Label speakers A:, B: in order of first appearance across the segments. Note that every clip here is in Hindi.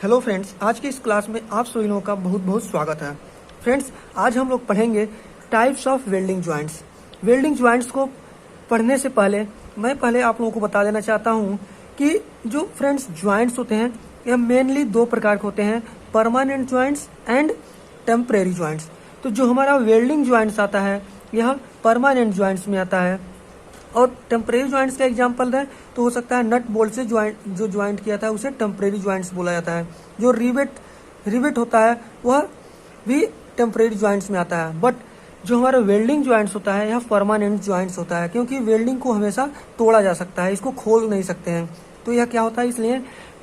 A: हेलो फ्रेंड्स, आज की इस क्लास में आप सभी लोगों का बहुत बहुत स्वागत है। फ्रेंड्स, आज हम लोग पढ़ेंगे types of welding joints. Welding joints को पढ़ने से पहले मैं आप लोगों को बता देना चाहता हूं कि जो फ्रेंड्स जॉइंट्स होते हैं यह मेनली दो प्रकार के होते हैं, permanent joints and temporary joints. तो जो हमारा वेल्डिंग जॉइंट्स आता है यह परमानेंट जॉइंट्स में आता है, और टेम्परेरी जॉइंट्स का एग्जांपल है तो हो सकता है नट बोल्ट से जो ज्वाइंट किया था उसे टेम्परेरी जॉइंट्स बोला जाता है। जो रिवेट होता है वह भी टेम्परेरी जॉइंट्स में आता है। बट जो हमारा वेल्डिंग जॉइंट्स होता है यह परमानेंट जॉइंट्स होता है, क्योंकि वेल्डिंग को हमेशा तोड़ा जा सकता है, इसको खोल नहीं सकते हैं। तो यह क्या होता है, इसलिए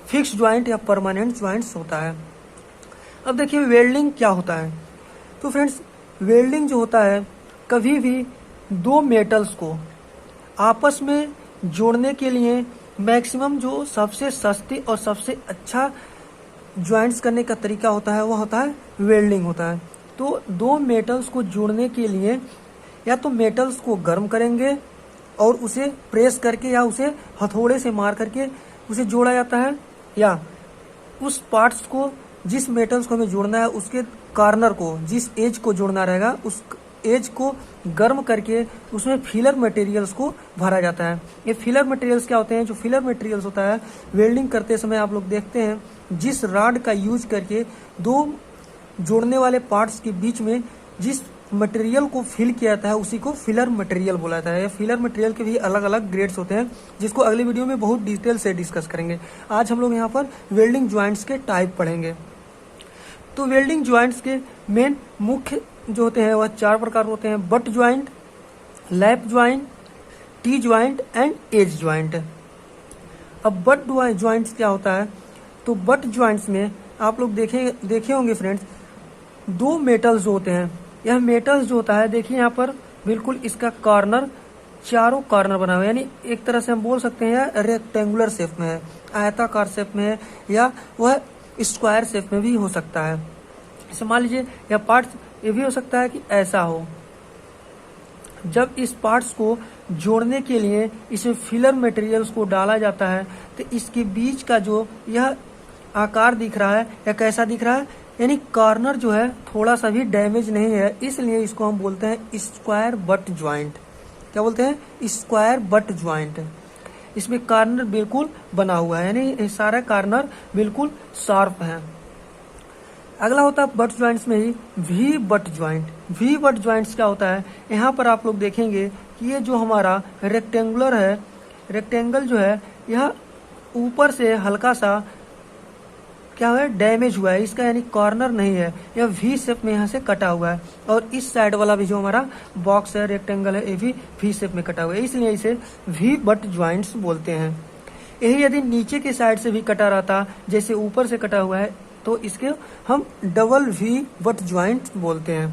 A: फिक्स ज्वाइंट या परमानेंट ज्वाइंट्स होता है। अब देखिए वेल्डिंग क्या होता है। तो फ्रेंड्स, वेल्डिंग जो होता है कभी भी दो मेटल्स को आपस में जोड़ने के लिए मैक्सिमम जो सबसे सस्ती और सबसे अच्छा ज्वाइंट्स करने का तरीका होता है वह होता है वेल्डिंग होता है। तो दो मेटल्स को जोड़ने के लिए या तो मेटल्स को गर्म करेंगे और उसे प्रेस करके या उसे हथौड़े से मार करके उसे जोड़ा जाता है, या उस पार्ट्स को जिस मेटल्स को हमें जोड़ना है उसके कॉर्नर को, जिस एज को जोड़ना रहेगा उस एज को गर्म करके उसमें फिलर मटेरियल्स को भरा जाता है। ये फिलर मटेरियल्स क्या होते हैं? जो फिलर मटेरियल्स होता है वेल्डिंग करते समय आप लोग देखते हैं जिस रॉड का यूज करके दो जोड़ने वाले पार्ट्स के बीच में जिस मटेरियल को फिल किया जाता है उसी को फिलर मटेरियल बोला जाता है। फिलर मटेरियल के भी अलग अलग ग्रेड्स होते हैं जिसको अगली वीडियो में बहुत डिटेल से डिस्कस करेंगे। आज हम लोग यहाँ पर वेल्डिंग ज्वाइंट्स के टाइप पढ़ेंगे। तो वेल्डिंग ज्वाइंट्स के मेन मुख्य जो होते हैं वह चार प्रकार होते हैं: butt joint, lap joint, T joint and edge joint. अब बट ज्वाइंट्स क्या होता है? तो बट ज्वाइंट्स में आप लोग देखे होंगे फ्रेंड्स, दो मेटल्स जो होते हैं, यह मेटल्स जो होता है देखिए यहाँ पर बिल्कुल इसका कॉर्नर चारों कॉर्नर बना हुआ है, यानी एक तरह से हम बोल सकते हैं रेक्टेंगुलर शेप में है, आयताकार शेप में है, या वह स्क्वायर शेप में भी हो सकता है। जैसे मान लीजिए यह पार्ट्स ये भी हो सकता है कि ऐसा हो। जब इस पार्ट्स को जोड़ने के लिए इसमें फिलर मटेरियल्स को डाला जाता है तो इसके बीच का जो यह आकार दिख रहा है या कैसा दिख रहा है, यानी कॉर्नर जो है थोड़ा सा भी डैमेज नहीं है, इसलिए इसको हम बोलते हैं स्क्वायर बट ज्वाइंट। क्या बोलते हैं? Square but joint. इसमें कॉर्नर बिल्कुल बना हुआ है, यानी सारा कॉर्नर बिल्कुल शार्प है। अगला होता है बट ज्वाइंट्स में ही V butt joint. V butt joints क्या होता है? यहाँ पर आप लोग देखेंगे कि ये जो हमारा रेक्टेंगुलर है, रेक्टेंगल जो है यह ऊपर से हल्का सा क्या है, डैमेज हुआ है, इसका यानी कॉर्नर नहीं है, यह वी शेप में यहाँ से कटा हुआ है। और इस साइड वाला भी जो हमारा बॉक्स है, रेक्टेंगल है, ये भी वी शेप में कटा हुआ है, इसलिए इसे वी बट ज्वाइंट्स बोलते हैं। यही यदि नीचे के साइड से भी कटा रहता जैसे ऊपर से कटा हुआ है तो इसके हम डबल वी बट ज्वाइंट बोलते हैं।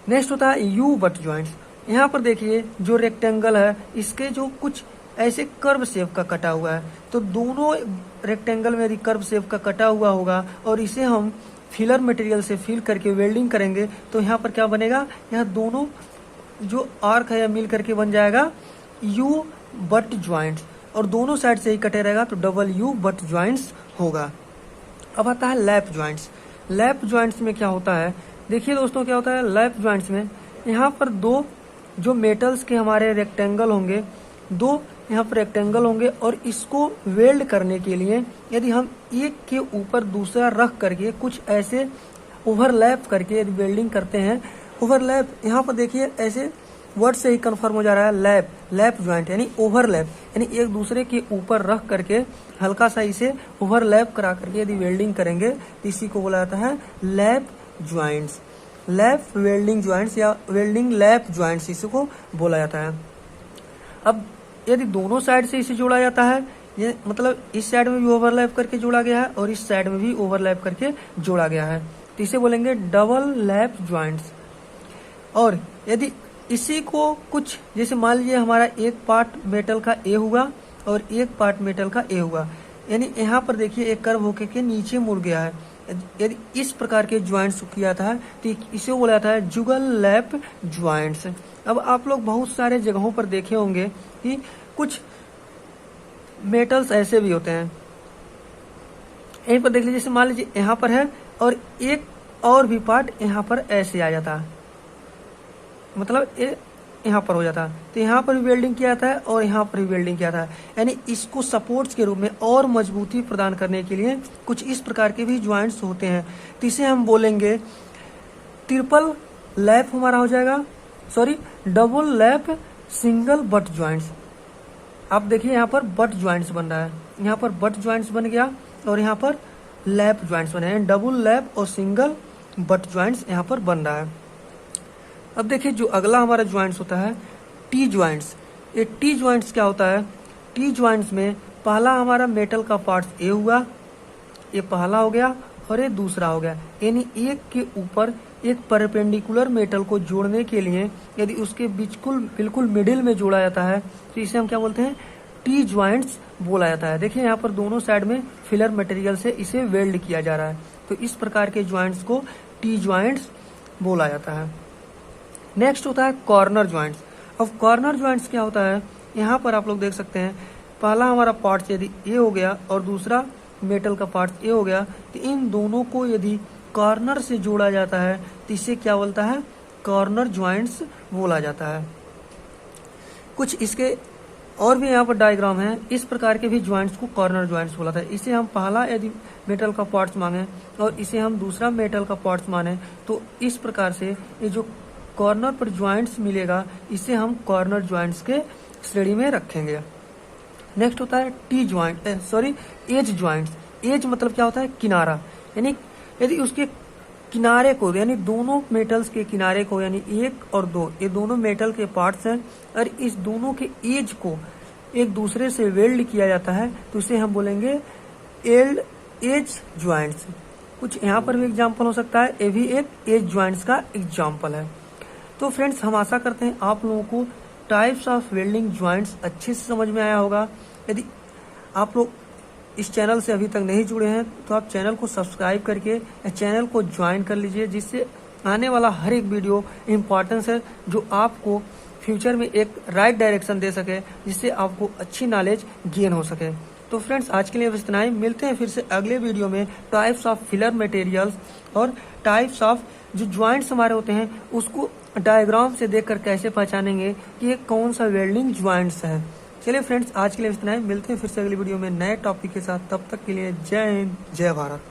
A: नेक्स्ट होता है यू बट ज्वाइंट्स। यहाँ पर देखिए जो रेक्टेंगल है इसके जो कुछ ऐसे कर्व शेप का कटा हुआ है, तो दोनों रेक्टेंगल में यदि कर्व शेप का कटा हुआ होगा और इसे हम फिलर मटेरियल से फिल करके वेल्डिंग करेंगे तो यहाँ पर क्या बनेगा, यहाँ दोनों जो आर्क है मिल करके बन जाएगा यू बट ज्वाइंट्स, और दोनों साइड से ही कटे रहेगा तो डबल यू बट ज्वाइंट्स होगा। अब आता है लैप ज्वाइंट्स। लैप ज्वाइंट्स में क्या होता है? देखिए दोस्तों क्या होता है लैप ज्वाइंट्स में, यहाँ पर दो जो मेटल्स के हमारे रेक्टेंगल होंगे, दो यहाँ पर रेक्टेंगल होंगे, और इसको वेल्ड करने के लिए यदि हम एक के ऊपर दूसरा रख करके कुछ ऐसे ओवरलैप करके यदि वेल्डिंग करते हैं, ओवरलैप यहाँ पर देखिए ऐसे वर्ड से ही कंफर्म हो जा रहा है लैप, लैप ज्वाइंट यानी ओवरलैप, यानी एक दूसरे के ऊपर रख करके हल्का सा इसे ओवरलैप करा करके यदि वेल्डिंग करेंगे तो इसी को बोला जाता है lap joints. Lap welding joints या वेल्डिंग लैप ज्वाइंट्स इसको बोला जाता है। अब यदि दोनों साइड से इसे जोड़ा जाता है, ये मतलब इस साइड में भी ओवरलैप करके जोड़ा गया है और इस साइड में भी ओवरलैप करके जोड़ा गया है, तो इसे बोलेंगे डबल लैप ज्वाइंट्स। और यदि इसी को कुछ जैसे मान लीजिए हमारा एक पार्ट मेटल का ए हुआ और एक पार्ट मेटल का ए हुआ, यानी यहाँ पर देखिए एक कर्व होके के नीचे मुड़ गया है, यदि इस प्रकार के ज्वाइंट्स किया था तो इसे बोला जाता है जुगल लैप ज्वाइंट्स। अब आप लोग बहुत सारे जगहों पर देखे होंगे कि कुछ मेटल्स ऐसे भी होते हैं यहीं पर देख लीजिए, जैसे मान लीजिए यहाँ पर है और एक और भी पार्ट यहाँ पर ऐसे आ जाता है, मतलब यहाँ पर हो जाता है, तो यहाँ पर भी वेल्डिंग किया जाता है और यहाँ पर भी वेल्डिंग किया जाता है। यानी इसको सपोर्ट्स के रूप में और मजबूती प्रदान करने के लिए कुछ इस प्रकार के भी ज्वाइंट्स होते हैं। तो इसे हम बोलेंगे ट्रिपल लैप हमारा हो जाएगा, sorry double lap single but joints. आप देखिए यहाँ पर बट ज्वाइंट्स बन रहा है, यहाँ पर बट ज्वाइंट्स बन गया और यहाँ पर लैप ज्वाइंट्स बने हैं। डबल लैप और सिंगल बट ज्वाइंट्स यहाँ पर बन रहा है। अब देखिए जो अगला हमारा ज्वाइंट्स होता है टी ज्वाइंट्स। ये टी ज्वाइंट्स क्या होता है? टी ज्वाइंट्स में पहला हमारा मेटल का पार्ट ए हुआ, ये पहला हो गया और ये दूसरा हो गया। यानी एक के ऊपर एक परपेंडिकुलर मेटल को जोड़ने के लिए यदि उसके बिल्कुल मिडिल में जोड़ा जाता है तो इसे हम क्या बोलते हैं? टी ज्वाइंट्स बोला जाता है। देखिए यहाँ पर दोनों साइड में फिलर मटेरियल से इसे वेल्ड किया जा रहा है, तो इस प्रकार के ज्वाइंट्स को टी ज्वाइंट्स बोला जाता है। नेक्स्ट होता है कॉर्नर ज्वाइंट्स। अब कॉर्नर ज्वाइंट्स क्या होता है? यहाँ पर आप लोग देख सकते हैं पहला हमारा पार्ट यदि ए हो गया और दूसरा मेटल का पार्ट ए हो गया, तो इन दोनों को यदि कॉर्नर से जोड़ा जाता है तो इसे क्या बोलता है? कॉर्नर ज्वाइंट्स बोला जाता है। कुछ इसके और भी यहाँ पर डायग्राम है, इस प्रकार के भी ज्वाइंट्स को कॉर्नर ज्वाइंट्स बोला था। इसे हम पहला यदि मेटल का पार्ट्स मांगे और इसे हम दूसरा मेटल का पार्ट्स माने तो इस प्रकार से ये जो कॉर्नर पर ज्वाइंट्स मिलेगा इसे हम कॉर्नर ज्वाइंट्स के श्रेणी में रखेंगे। नेक्स्ट होता है T joint, sorry edge joints. Edge मतलब क्या होता है? किनारा। यानी यदि उसके किनारे को, यानी दोनों मेटल्स के किनारे को, यानी 1 और 2 ये दोनों मेटल के पार्ट्स हैं और इस दोनों के एज को एक दूसरे से वेल्ड किया जाता है तो इसे हम बोलेंगे एज ज्वाइंट्स। कुछ यहाँ पर भी एग्जाम्पल हो सकता है, ये भी एक एज ज्वाइंट्स का एग्जाम्पल है। तो फ्रेंड्स हम आशा करते हैं आप लोगों को टाइप्स ऑफ वेल्डिंग ज्वाइंट्स अच्छे से समझ में आया होगा। यदि आप लोग इस चैनल से अभी तक नहीं जुड़े हैं तो आप चैनल को सब्सक्राइब करके चैनल को ज्वाइन कर लीजिए, जिससे आने वाला हर एक वीडियो इम्पोर्टेंस है जो आपको फ्यूचर में एक राइट डायरेक्शन दे सके, जिससे आपको अच्छी नॉलेज गेन हो सके। तो फ्रेंड्स आज के लिए बस इतना ही, मिलते हैं फिर से अगले वीडियो में टाइप्स ऑफ फिलर मटेरियल्स और टाइप्स ऑफ जो ज्वाइंट्स हमारे होते हैं उसको डायग्राम से देखकर कैसे पहचानेंगे कि ये कौन सा वेल्डिंग ज्वाइंट्स है। चलिए फ्रेंड्स आज के लिए इतना ही, मिलते हैं फिर से अगली वीडियो में नए टॉपिक के साथ। तब तक के लिए जय हिंद, जय भारत।